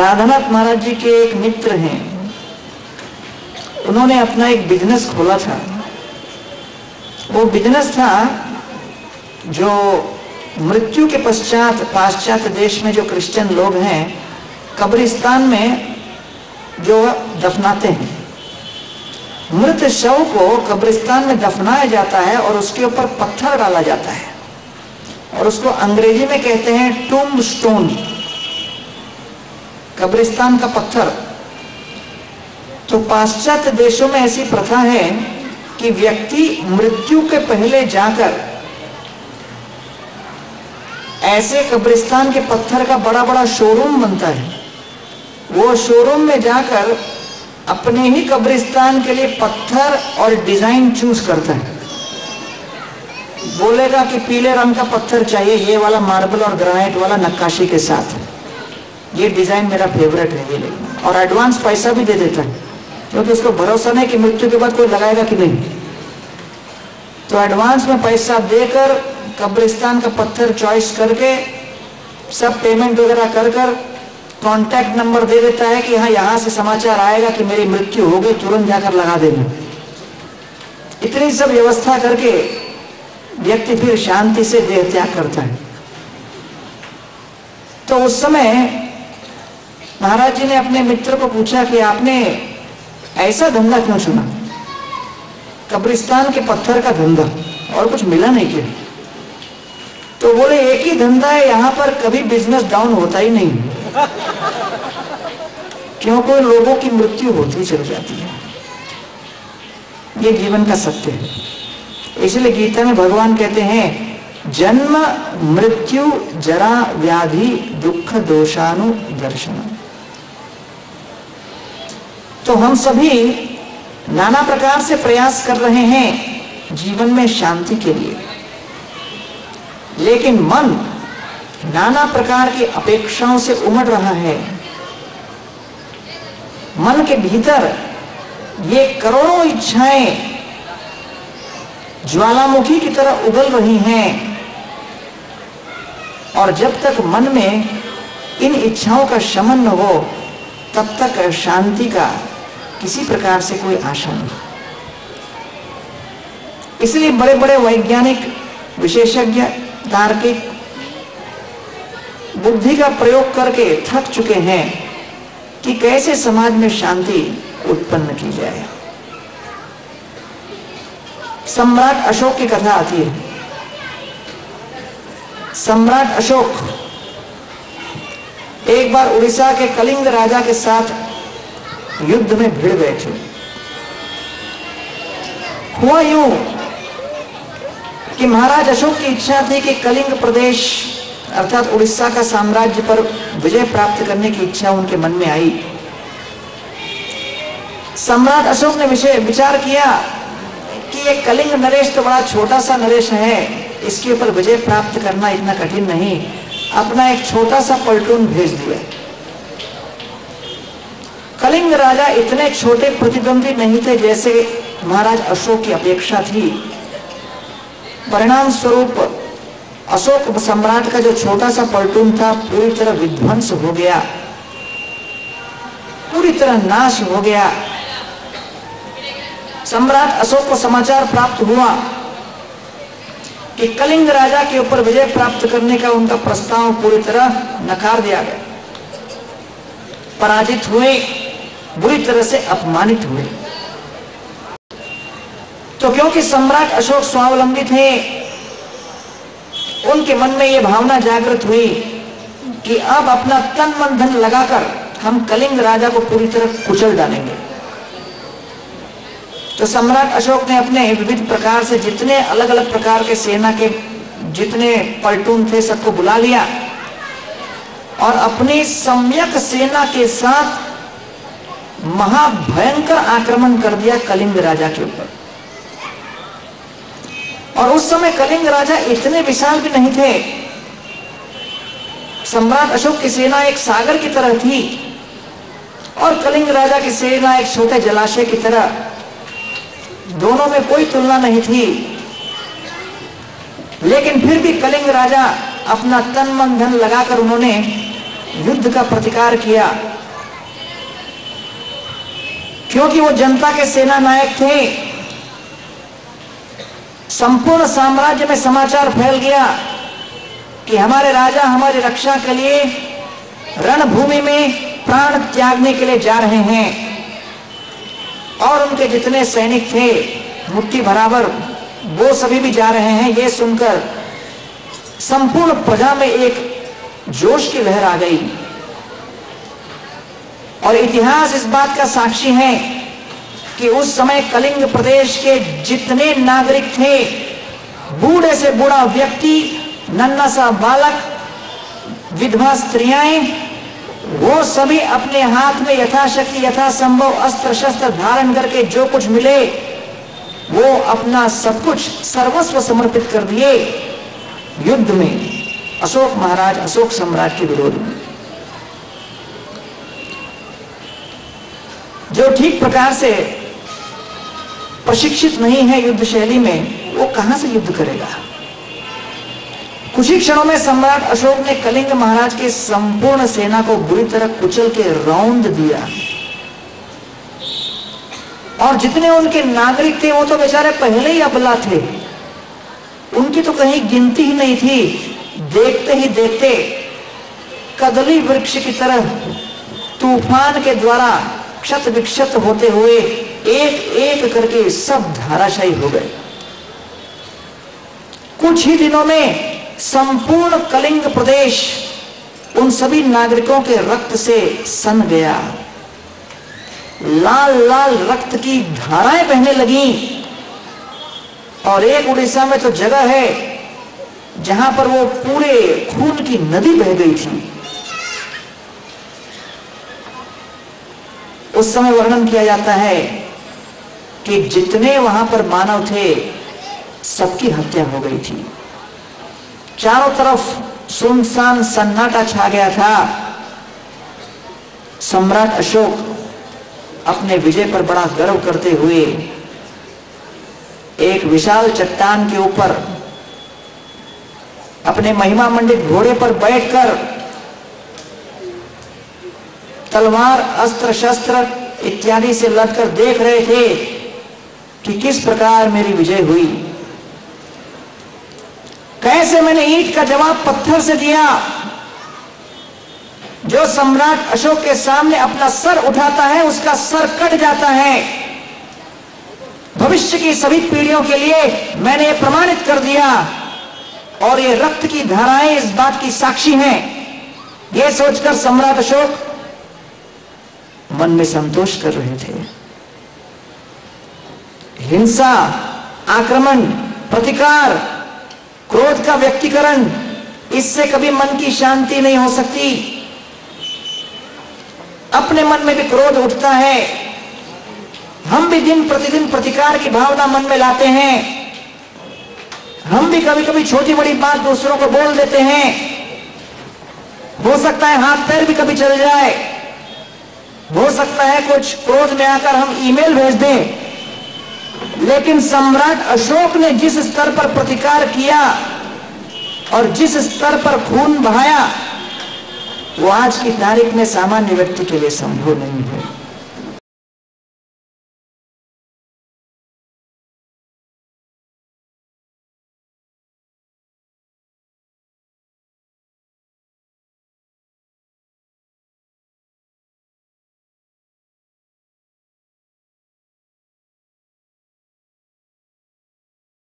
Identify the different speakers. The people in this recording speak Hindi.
Speaker 1: राधानाथ महाराज जी के एक मित्र हैं, उन्होंने अपना एक बिजनेस खोला था। वो बिजनेस था जो मृत्यु के पश्चात पाश्चात्य देश में जो क्रिश्चियन लोग हैं, कब्रिस्तान में जो दफनाते हैं, मृत शव को कब्रिस्तान में दफनाया जाता है और उसके ऊपर पत्थर डाला जाता है और उसको अंग्रेजी में कहते हैं टूम्ब स्टोन, कब्रिस्तान का पत्थर। तो पाश्चात्य देशों में ऐसी प्रथा है कि व्यक्ति मृत्यु के पहले जाकर ऐसे कब्रिस्तान के पत्थर का बड़ा बड़ा शोरूम बनता है, वो शोरूम में जाकर अपने ही कब्रिस्तान के लिए पत्थर और डिजाइन चूज करता है। बोलेगा कि पीले रंग का पत्थर चाहिए, ये वाला मार्बल और ग्रेनाइट वाला नक्काशी के साथ, ये डिजाइन मेरा फेवरेट है, ये लेना। और एडवांस पैसा भी दे देता है, क्योंकि उसको भरोसा नहीं कि मृत्यु के बाद कोई लगाएगा कि नहीं। तो एडवांस में पैसा देकर कब्रिस्तान का पत्थर चॉइस करके सब पेमेंट वगैरह कर कर कॉन्टैक्ट नंबर दे देता है कि हाँ यहाँ से समाचार आएगा कि मेरी मृत्यु हो गई, तुरंत जाकर लगा देना। इतनी सब व्यवस्था करके व्यक्ति फिर शांति से देह त्याग करता है। तो उस समय महाराज जी ने अपने मित्र को पूछा कि आपने ऐसा धंधा क्यों चुना, कब्रिस्तान के पत्थर का धंधा, और कुछ मिला नहीं क्या? तो बोले एक ही धंधा है, यहाँ पर कभी बिजनेस डाउन होता ही नहीं, क्योंकि लोगों की मृत्यु होती चल जाती है। ये जीवन का सत्य है। इसलिए गीता में भगवान कहते हैं जन्म मृत्यु जरा व्याधि दुख दोषानु दर्शन। तो हम सभी नाना प्रकार से प्रयास कर रहे हैं जीवन में शांति के लिए, लेकिन मन नाना प्रकार की अपेक्षाओं से उमड़ रहा है। मन के भीतर ये करोड़ों इच्छाएं ज्वालामुखी की तरह उगल रही हैं, और जब तक मन में इन इच्छाओं का शमन न हो तब तक शांति का किसी प्रकार से कोई आशा नहीं। इसलिए बड़े बड़े वैज्ञानिक, विशेषज्ञ, तार्किक बुद्धि का प्रयोग करके थक चुके हैं कि कैसे समाज में शांति उत्पन्न की जाए। सम्राट अशोक की कथा आती है। सम्राट अशोक एक बार उड़ीसा के कलिंग राजा के साथ युद्ध में भिड़ गए थे। हुआ यूं कि महाराज अशोक की इच्छा थी कि कलिंग प्रदेश अर्थात उड़ीसा का साम्राज्य पर विजय प्राप्त करने की इच्छा उनके मन में आई। सम्राट अशोक ने विचार किया कि ये कलिंग नरेश तो बड़ा छोटा सा नरेश है, इसके ऊपर विजय प्राप्त करना इतना कठिन नहीं। अपना एक छोटा सा पलटून भेज दिया। कलिंग राजा इतने छोटे प्रतिद्वंदी नहीं थे जैसे महाराज अशोक की अपेक्षा थी। परिणाम स्वरूप अशोक सम्राट का जो छोटा सा पलटून था पूरी तरह विध्वंस हो गया, पूरी तरह नाश हो गया। सम्राट अशोक को समाचार प्राप्त हुआ कि कलिंग राजा के ऊपर विजय प्राप्त करने का उनका प्रस्ताव पूरी तरह नकार दिया गया। पराजित हुए, बुरी तरह से अपमानित हुए। तो क्योंकि सम्राट अशोक स्वावलंबी थे, उनके मन में यह भावना जागृत हुई कि अब अपना तन मन धन लगाकर हम कलिंग राजा को पूरी तरह कुचल डालेंगे। तो सम्राट अशोक ने अपने विविध प्रकार से जितने अलग अलग प्रकार के सेना के जितने पलटून थे सबको बुला लिया और अपनी सम्यक सेना के साथ महाभयंकर आक्रमण कर दिया कलिंग राजा के ऊपर। और उस समय कलिंग राजा इतने विशाल भी नहीं थे। सम्राट अशोक की सेना एक सागर की तरह थी और कलिंग राजा की सेना एक छोटे जलाशय की तरह, दोनों में कोई तुलना नहीं थी। लेकिन फिर भी कलिंग राजा अपना तन मन धन लगाकर उन्होंने युद्ध का प्रतिकार किया, क्योंकि वो जनता के सेना नायक थे। संपूर्ण साम्राज्य में समाचार फैल गया कि हमारे राजा हमारी रक्षा के लिए रणभूमि में प्राण त्यागने के लिए जा रहे हैं, और उनके जितने सैनिक थे मुट्ठी बराबर वो सभी भी जा रहे हैं। ये सुनकर संपूर्ण प्रजा में एक जोश की लहर आ गई, और इतिहास इस बात का साक्षी है कि उस समय कलिंग प्रदेश के जितने नागरिक थे, बूढ़े से बूढ़ा व्यक्ति, नन्हा सा बालक, विधवा स्त्रियां, वो सभी अपने हाथ में यथाशक्ति यथासंभव अस्त्र शस्त्र धारण करके जो कुछ मिले वो अपना सब कुछ सर्वस्व समर्पित कर दिए युद्ध में अशोक महाराज, अशोक सम्राट के विरोध में। जो ठीक प्रकार से प्रशिक्षित नहीं है युद्ध शैली में, वो कहां से युद्ध करेगा। कुछ ही क्षणों में सम्राट अशोक ने कलिंग महाराज की संपूर्ण सेना को बुरी तरह कुचल के रौंद दिया, और जितने उनके नागरिक थे वो तो बेचारे पहले ही अबला थे, उनकी तो कहीं गिनती ही नहीं थी। देखते ही देखते कदली वृक्ष की तरह तूफान के द्वारा क्षत विक्षत होते हुए एक एक करके सब धाराशायी हो गए। कुछ ही दिनों में संपूर्ण कलिंग प्रदेश उन सभी नागरिकों के रक्त से सन गया। लाल लाल रक्त की धाराएं बहने लगीं, और एक उड़ीसा में तो जगह है जहां पर वो पूरे खून की नदी बह गई थी। उस समय वर्णन किया जाता है कि जितने वहां पर मानव थे सबकी हत्या हो गई थी। चारों तरफ सुनसान सन्नाटा छा गया था। सम्राट अशोक अपने विजय पर बड़ा गर्व करते हुए एक विशाल चट्टान के ऊपर अपने महिमा मंडित घोड़े पर बैठकर तलवार, अस्त्र शस्त्र इत्यादि से लदकर देख रहे थे कि किस प्रकार मेरी विजय हुई, कैसे मैंने ईंट का जवाब पत्थर से दिया। जो सम्राट अशोक के सामने अपना सर उठाता है उसका सर कट जाता है। भविष्य की सभी पीढ़ियों के लिए मैंने ये प्रमाणित कर दिया, और ये रक्त की धाराएं इस बात की साक्षी हैं। ये सोचकर सम्राट अशोक मन में संतोष कर रहे थे। हिंसा, आक्रमण, प्रतिकार, क्रोध का व्यक्तिकरण, इससे कभी मन की शांति नहीं हो सकती। अपने मन में भी क्रोध उठता है। हम भी दिन प्रतिदिन प्रतिकार की भावना मन में लाते हैं। हम भी कभी कभी छोटी बड़ी बात दूसरों को बोल देते हैं। हो सकता है हाथ पैर भी कभी चल जाए, हो सकता है कुछ क्रोध में आकर हम ईमेल भेज दें। लेकिन सम्राट अशोक ने जिस स्तर पर प्रतिकार किया और जिस स्तर पर खून बहाया, वो आज की तारीख में सामान्य व्यक्ति के लिए संभव नहीं है।